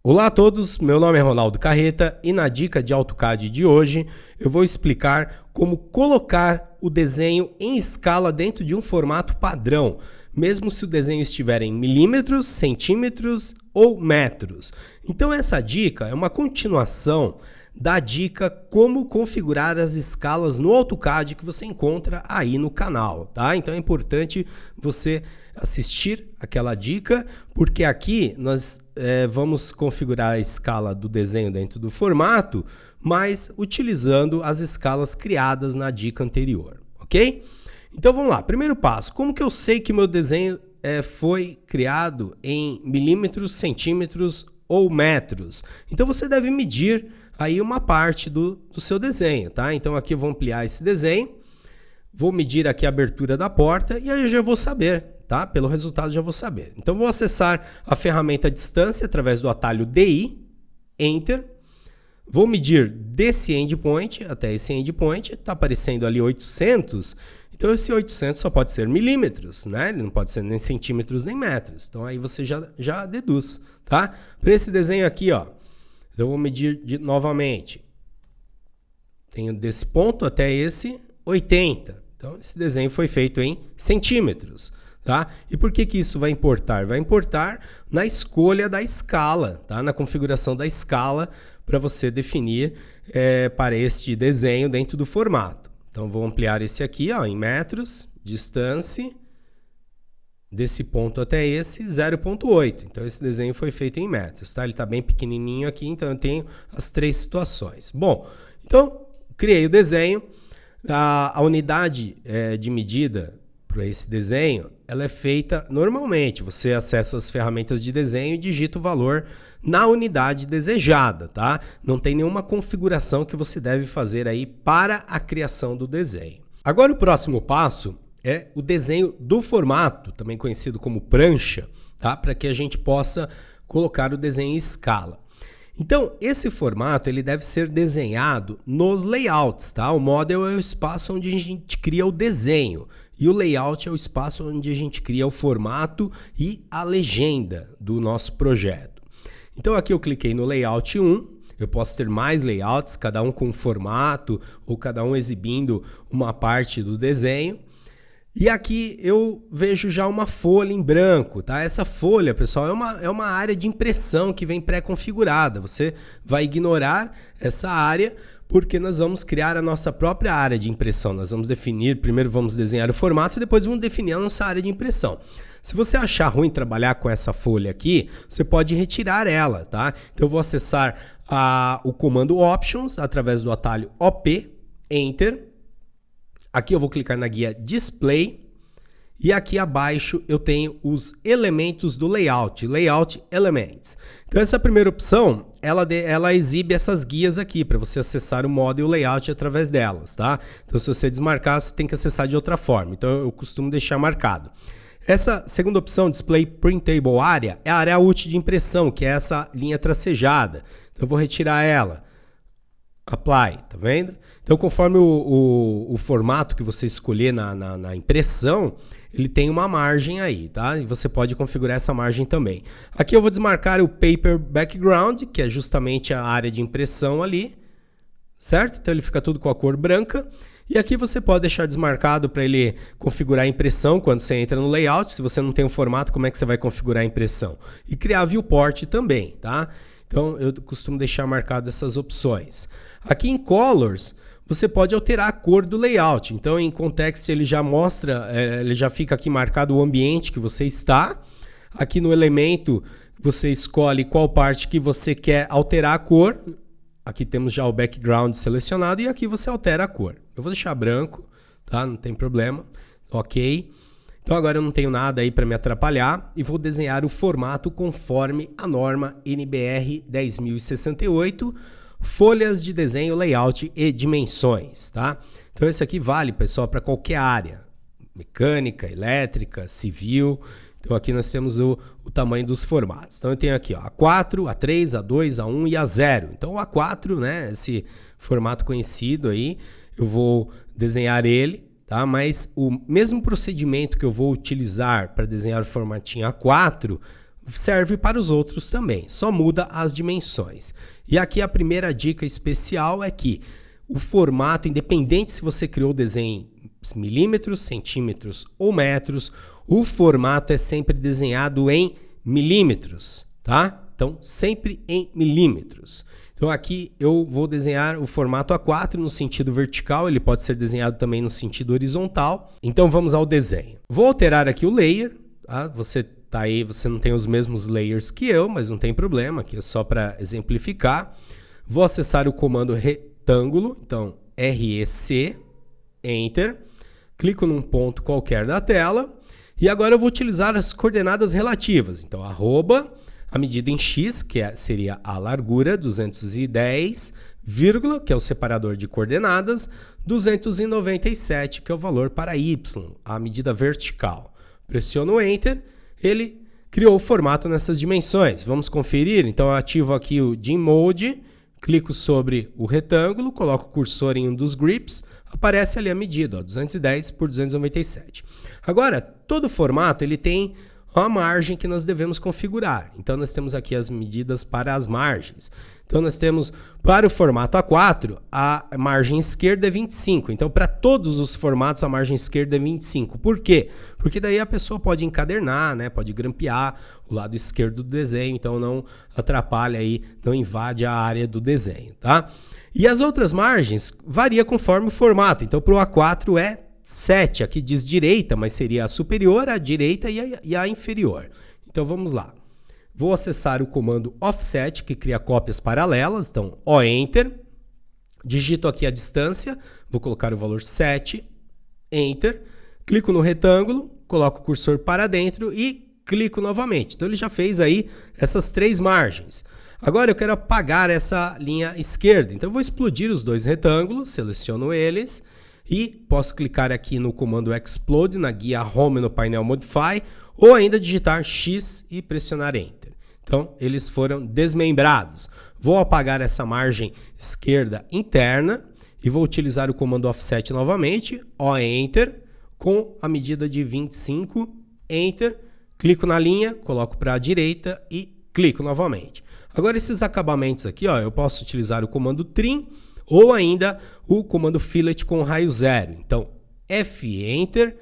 Olá a todos, meu nome é Ronaldo Carreta e na dica de AutoCAD de hoje eu vou explicar como colocar o desenho em escala dentro de um formato padrão, mesmo se o desenho estiver em milímetros, centímetros ou metros. Então essa dica é uma continuação da dica como configurar as escalas no AutoCAD que você encontra aí no canal, tá? Então é importante você assistir aquela dica, porque aqui nós vamos configurar a escala do desenho dentro do formato, mas utilizando as escalas criadas na dica anterior, ok? Então vamos lá, primeiro passo, como que eu sei que meu desenho foi criado em milímetros, centímetros ou metros? Então você deve medir aí uma parte do seu desenho, tá? Então aqui eu vou ampliar esse desenho, vou medir aqui a abertura da porta e aí eu já vou saber, tá? Pelo resultado já vou saber. Então vou acessar a ferramenta distância através do atalho DI, Enter, vou medir desse endpoint até esse endpoint, está aparecendo ali 800, então esse 800 só pode ser milímetros, né? Ele não pode ser nem centímetros nem metros, então aí você já deduz, tá? Para esse desenho aqui, ó, eu vou medir novamente. Tenho desse ponto até esse 80. Então, esse desenho foi feito em centímetros. Tá? E por que isso vai importar? Vai importar na escolha da escala, tá? Na configuração da escala para você definir para este desenho dentro do formato. Então, vou ampliar esse aqui ó, em metros, distância. Desse ponto até esse, 0,8. Então, esse desenho foi feito em metros, tá? Ele está bem pequenininho aqui, então eu tenho as três situações. Bom, então, criei o desenho. A unidade de medida para esse desenho, ela é feita normalmente. Você acessa as ferramentas de desenho e digita o valor na unidade desejada, tá? Não tem nenhuma configuração que você deve fazer aí para a criação do desenho. Agora, o próximo passo é o desenho do formato, também conhecido como prancha, tá? Para que a gente possa colocar o desenho em escala. Então, esse formato ele deve ser desenhado nos layouts, tá? O model é o espaço onde a gente cria o desenho e o layout é o espaço onde a gente cria o formato e a legenda do nosso projeto. Então, aqui eu cliquei no layout 1. Eu posso ter mais layouts, cada um com um formato ou cada um exibindo uma parte do desenho. E aqui eu vejo já uma folha em branco, tá? Essa folha, pessoal, é uma área de impressão que vem pré-configurada. Você vai ignorar essa área porque nós vamos criar a nossa própria área de impressão. Nós vamos definir, primeiro vamos desenhar o formato e depois vamos definir a nossa área de impressão. Se você achar ruim trabalhar com essa folha aqui, você pode retirar ela, tá? Então eu vou acessar o comando Options através do atalho OP, Enter. Aqui eu vou clicar na guia Display e aqui abaixo eu tenho os elementos do layout, Layout Elements. Então essa primeira opção, ela exibe essas guias aqui para você acessar o modo e o layout através delas, tá? Então se você desmarcar, você tem que acessar de outra forma, então eu costumo deixar marcado. Essa segunda opção, Display Printable Area, é a área útil de impressão, que é essa linha tracejada. Então eu vou retirar ela. Apply, tá vendo? Então, conforme o formato que você escolher na impressão, ele tem uma margem aí, tá? E você pode configurar essa margem também. Aqui eu vou desmarcar o Paper Background, que é justamente a área de impressão ali, certo? Então, ele fica tudo com a cor branca. E aqui você pode deixar desmarcado para ele configurar a impressão quando você entra no layout. Se você não tem um formato, como é que você vai configurar a impressão? E criar viewport também, tá? Então, eu costumo deixar marcado essas opções. Aqui em Colors, você pode alterar a cor do layout. Então, em Context, ele já mostra, ele já fica aqui marcado o ambiente que você está. Aqui no elemento, você escolhe qual parte que você quer alterar a cor. Aqui temos já o background selecionado e aqui você altera a cor. Eu vou deixar branco, tá? Não tem problema. Ok. Então agora eu não tenho nada aí para me atrapalhar e vou desenhar o formato conforme a norma NBR 10068, folhas de desenho, layout e dimensões, tá? Então esse aqui vale, pessoal, para qualquer área, mecânica, elétrica, civil. Então aqui nós temos o tamanho dos formatos. Então eu tenho aqui ó, A4, A3, A2, A1 e A0. Então o A4, né, esse formato conhecido aí, eu vou desenhar ele. Tá? Mas o mesmo procedimento que eu vou utilizar para desenhar o formatinho A4 serve para os outros também, só muda as dimensões. E aqui a primeira dica especial é que o formato, independente se você criou o desenho em milímetros, centímetros ou metros, o formato é sempre desenhado em milímetros, tá? Então, sempre em milímetros. Então, aqui eu vou desenhar o formato A4 no sentido vertical, ele pode ser desenhado também no sentido horizontal. Então, vamos ao desenho. Vou alterar aqui o layer, tá? Você tá aí, você não tem os mesmos layers que eu, mas não tem problema, aqui é só para exemplificar. Vou acessar o comando retângulo, então REC, Enter, clico num ponto qualquer da tela e agora eu vou utilizar as coordenadas relativas. Então, arroba, a medida em x, que seria a largura, 210, vírgula, que é o separador de coordenadas, 297, que é o valor para y, a medida vertical. Pressiono Enter, ele criou o formato nessas dimensões. Vamos conferir? Então eu ativo aqui o Gem Mode, clico sobre o retângulo, coloco o cursor em um dos grips, aparece ali a medida, ó, 210 por 297. Agora, todo formato ele tem a margem que nós devemos configurar. Então nós temos aqui as medidas para as margens. Então nós temos para o formato A4, a margem esquerda é 25. Então para todos os formatos a margem esquerda é 25. Por quê? Porque daí a pessoa pode encadernar, né? Pode grampear o lado esquerdo do desenho, então não atrapalha aí, não invade a área do desenho, tá? E as outras margens varia conforme o formato. Então para o A4 é 7, aqui diz direita, mas seria a superior, a direita e a inferior. Então vamos lá. Vou acessar o comando Offset, que cria cópias paralelas. Então, Enter. Digito aqui a distância, vou colocar o valor 7, Enter. Clico no retângulo, coloco o cursor para dentro e clico novamente. Então ele já fez aí essas 3 margens. Agora eu quero apagar essa linha esquerda. Então eu vou explodir os 2 retângulos, seleciono eles. E posso clicar aqui no comando Explode, na guia Home no painel Modify, ou ainda digitar X e pressionar Enter. Então, eles foram desmembrados. Vou apagar essa margem esquerda interna e vou utilizar o comando Offset novamente, Enter, com a medida de 25, Enter, clico na linha, coloco para a direita e clico novamente. Agora, esses acabamentos aqui, ó, eu posso utilizar o comando Trim, ou ainda o comando Fillet com raio 0. Então, F-Enter,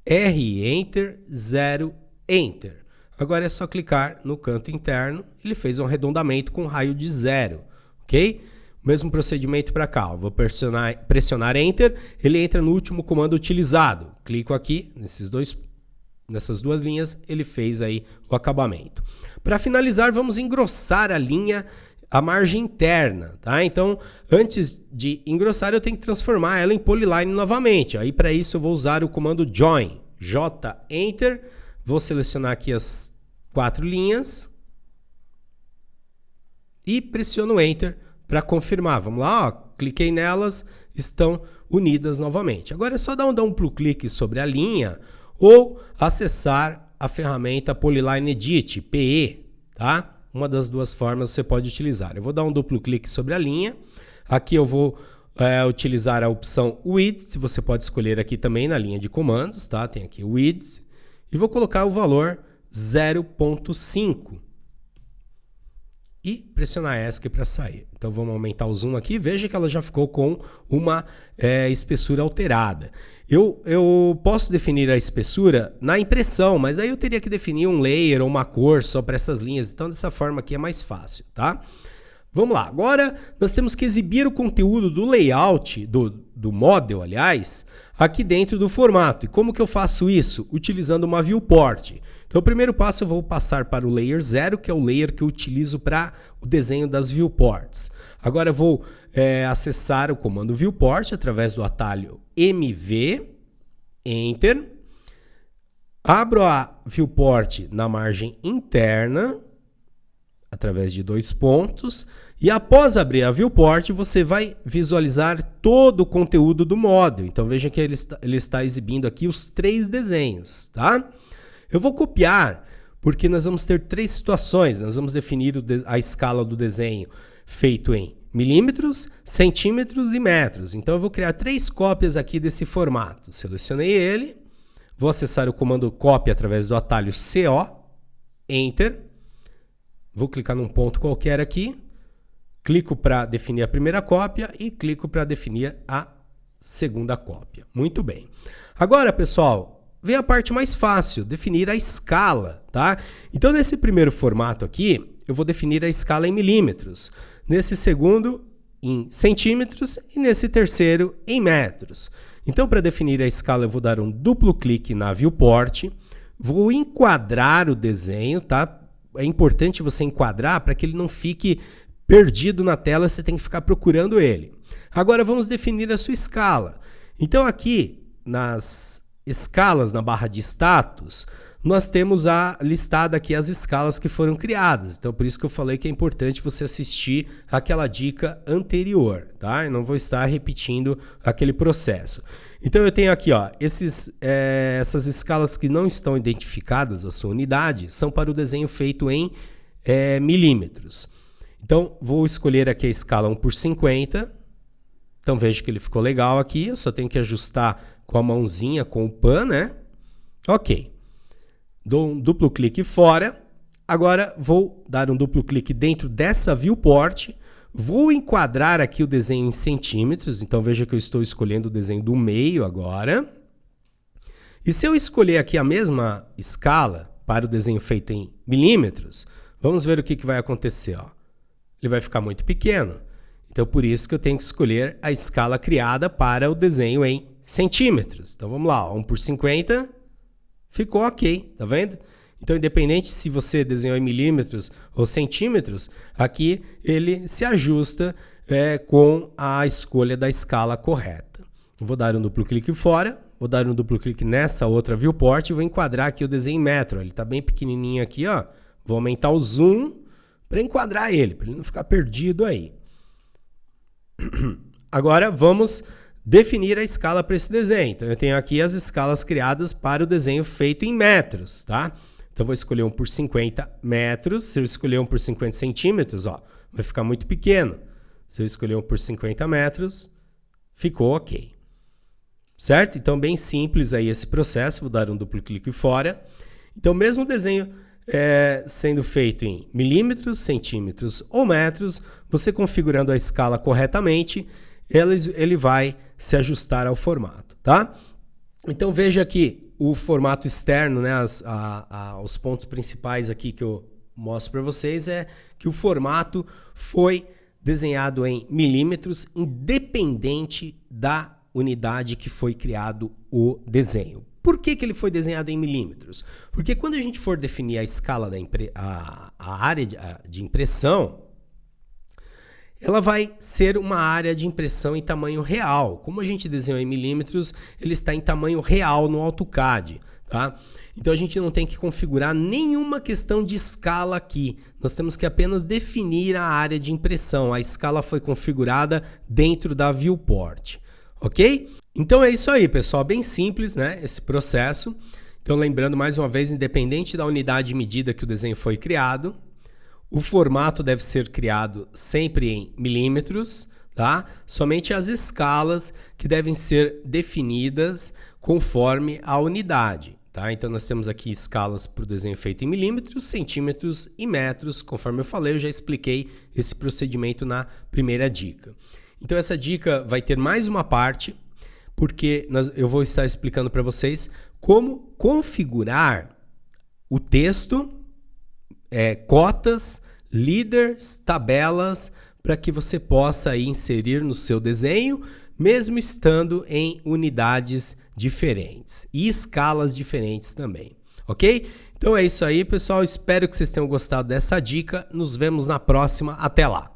R-Enter, 0, Enter. Agora é só clicar no canto interno, ele fez um arredondamento com raio de 0, ok? Mesmo procedimento para cá, ó. Vou pressionar Enter, ele entra no último comando utilizado. Clico aqui, nessas duas linhas, ele fez aí o acabamento. Para finalizar, vamos engrossar a linha, a margem interna, tá? Então, antes de engrossar, eu tenho que transformar ela em polyline novamente. Aí, para isso, eu vou usar o comando Join. J, Enter. Vou selecionar aqui as 4 linhas. E pressiono Enter para confirmar. Vamos lá, ó. Cliquei nelas, estão unidas novamente. Agora é só dar um duplo clique sobre a linha ou acessar a ferramenta Polyline Edit, PE, tá? Uma das duas formas você pode utilizar. Eu vou dar um duplo clique sobre a linha. Aqui eu vou utilizar a opção Width. Você pode escolher aqui também na linha de comandos, tá? Tem aqui Width. E vou colocar o valor 0.5. E pressionar ESC para sair. Então vamos aumentar o zoom aqui. Veja que ela já ficou com uma espessura alterada. Eu posso definir a espessura na impressão, mas aí eu teria que definir um layer ou uma cor só para essas linhas. Então dessa forma aqui é mais fácil, tá? Vamos lá. Agora nós temos que exibir o conteúdo do layout, do model, aliás, aqui dentro do formato. E como que eu faço isso? Utilizando uma viewport. Então o primeiro passo eu vou passar para o layer 0, que é o layer que eu utilizo para o desenho das viewports. Agora eu vou acessar o comando viewport através do atalho MV, Enter. Abro a viewport na margem interna, através de 2 pontos. E após abrir a viewport, você vai visualizar todo o conteúdo do model. Então veja que ele está exibindo aqui os 3 desenhos, tá? Eu vou copiar, porque nós vamos ter 3 situações. Nós vamos definir a escala do desenho feito em milímetros, centímetros e metros. Então eu vou criar 3 cópias aqui desse formato. Selecionei ele, vou acessar o comando cópia através do atalho CO, Enter. vou clicar num ponto qualquer aqui, clico para definir a primeira cópia e clico para definir a segunda cópia. Muito bem. Agora, pessoal, vem a parte mais fácil, definir a escala, tá? Então, nesse primeiro formato aqui, eu vou definir a escala em milímetros. Nesse segundo, em centímetros e nesse terceiro, em metros. Então, para definir a escala, eu vou dar um duplo clique na viewport, vou enquadrar o desenho, tá? É importante você enquadrar para que ele não fique perdido na tela, você tem que ficar procurando ele. Agora vamos definir a sua escala. Então aqui nas escalas, na barra de status, nós temos listada aqui as escalas que foram criadas. Então por isso que eu falei que é importante você assistir aquela dica anterior, tá? Eu não vou estar repetindo aquele processo. Então eu tenho aqui, ó, essas escalas que não estão identificadas, a sua unidade, são para o desenho feito em milímetros. Então, vou escolher aqui a escala 1/50. Então, veja que ele ficou legal aqui. Eu só tenho que ajustar com a mãozinha, com o pan, né? Ok. Dou um duplo clique fora. Agora, vou dar um duplo clique dentro dessa viewport. Vou enquadrar aqui o desenho em centímetros. Então, veja que eu estou escolhendo o desenho do meio agora. E se eu escolher aqui a mesma escala para o desenho feito em milímetros, vamos ver o que vai acontecer, ó. Ele vai ficar muito pequeno. Então, por isso que eu tenho que escolher a escala criada para o desenho em centímetros. Então, vamos lá, 1/50, ficou ok, tá vendo? Então, independente se você desenhou em milímetros ou centímetros, aqui ele se ajusta com a escolha da escala correta. Eu vou dar um duplo clique fora, vou dar um duplo clique nessa outra viewport e vou enquadrar aqui o desenho em metro. Ele está bem pequenininho aqui, ó. Vou aumentar o zoom para enquadrar ele, para ele não ficar perdido aí. Agora vamos definir a escala para esse desenho. Então eu tenho aqui as escalas criadas para o desenho feito em metros, tá? Então vou escolher 1/50 metros. Se eu escolher 1/50 centímetros, ó, vai ficar muito pequeno. Se eu escolher 1/50 metros, ficou ok. Certo? Então bem simples aí esse processo. Vou dar um duplo clique fora. Então mesmo o desenho sendo feito em milímetros, centímetros ou metros, você configurando a escala corretamente, ele vai se ajustar ao formato, tá? Então veja aqui o formato externo, né? Os pontos principais aqui que eu mostro para vocês é que o formato foi desenhado em milímetros, independente da unidade que foi criado o desenho. Por que ele foi desenhado em milímetros? Porque quando a gente for definir a escala a área de impressão, ela vai ser uma área de impressão em tamanho real. Como a gente desenhou em milímetros, ele está em tamanho real no AutoCAD, tá? Então a gente não tem que configurar nenhuma questão de escala aqui. Nós temos que apenas definir a área de impressão. A escala foi configurada dentro da viewport, ok? Então é isso aí, pessoal, bem simples, né, esse processo. Então lembrando mais uma vez, independente da unidade de medida que o desenho foi criado, o formato deve ser criado sempre em milímetros, tá? Somente as escalas que devem ser definidas conforme a unidade, tá? Então nós temos aqui escalas para o desenho feito em milímetros, centímetros e metros, conforme eu falei, eu já expliquei esse procedimento na primeira dica. Então essa dica vai ter mais uma parte, porque eu vou estar explicando para vocês como configurar o texto, cotas, leaders, tabelas, para que você possa aí inserir no seu desenho, mesmo estando em unidades diferentes e escalas diferentes também, ok? Então é isso aí, pessoal. Espero que vocês tenham gostado dessa dica. Nos vemos na próxima. Até lá!